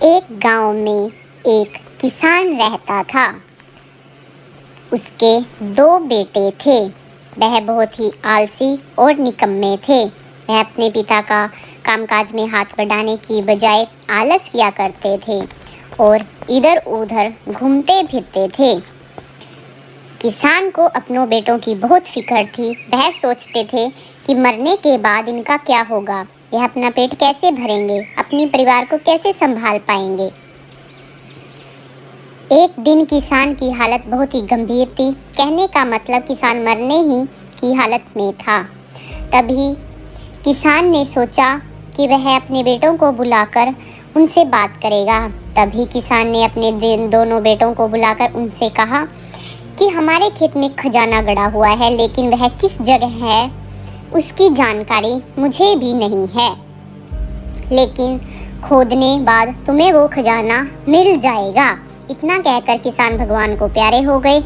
एक गांव में एक किसान रहता था। उसके दो बेटे थे। वह बहुत ही आलसी और निकम्मे थे। वह अपने पिता का कामकाज में हाथ बढ़ाने की बजाय आलस किया करते थे और इधर उधर घूमते फिरते थे। किसान को अपनों बेटों की बहुत फिक्र थी। वह सोचते थे कि मरने के बाद इनका क्या होगा, यह अपना पेट कैसे भरेंगे, अपने परिवार को कैसे संभाल पाएंगे। एक दिन किसान की हालत बहुत ही गंभीर थी। कहने का मतलब किसान मरने ही की हालत में था। तभी किसान ने सोचा कि वह अपने बेटों को बुलाकर उनसे बात करेगा। तभी किसान ने अपने दोनों बेटों को बुलाकर उनसे कहा कि हमारे खेत में खजाना गड़ा हुआ है, लेकिन वह किस जगह है उसकी जानकारी मुझे भी नहीं है, लेकिन खोदने बाद तुम्हें वो खजाना मिल जाएगा। इतना कहकर किसान भगवान को प्यारे हो गए।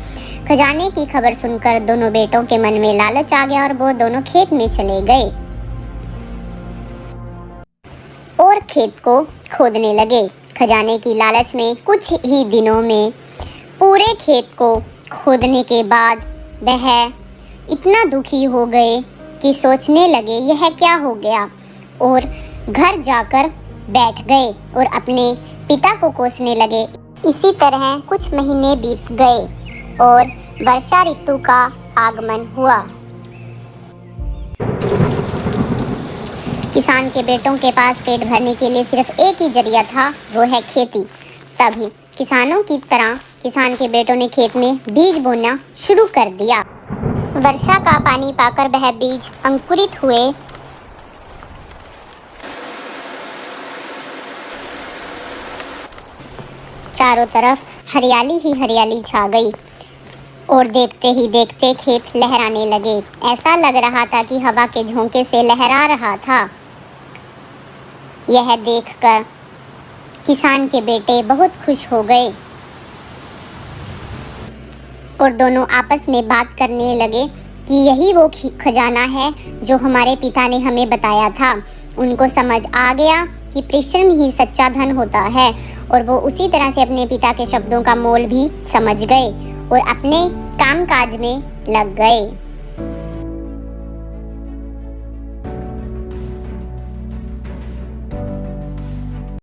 खजाने की खबर सुनकर दोनों बेटों के मन में लालच आ गया और वो दोनों खेत में चले गए और खेत को खोदने लगे। खजाने की लालच में कुछ ही दिनों में पूरे खेत को खोदने के बाद वह इतना दुखी हो गए कि सोचने लगे यह क्या हो गया, और घर जाकर बैठ गए और अपने पिता को कोसने लगे। इसी तरह कुछ महीने बीत गए और वर्षा ऋतु का आगमन हुआ। किसान के बेटों के पास पेट भरने के लिए सिर्फ एक ही जरिया था, वो है खेती। तभी किसानों की तरह किसान के बेटों ने खेत में बीज बोना शुरू कर दिया। वर्षा का पानी पाकर वह बीज अंकुरित हुए। चारों तरफ हरियाली ही हरियाली छा गई और देखते ही देखते खेत लहराने लगे। ऐसा लग रहा था कि हवा के झोंके से लहरा रहा था। यह देखकर किसान के बेटे बहुत खुश हो गए और दोनों आपस में बात करने लगे कि यही वो खजाना है जो हमारे पिता ने हमें बताया था। उनको समझ आ गया कि परिश्रम ही सच्चा धन होता है और वो उसी तरह से अपने पिता के शब्दों का मोल भी समझ गए और अपने कामकाज में लग गए।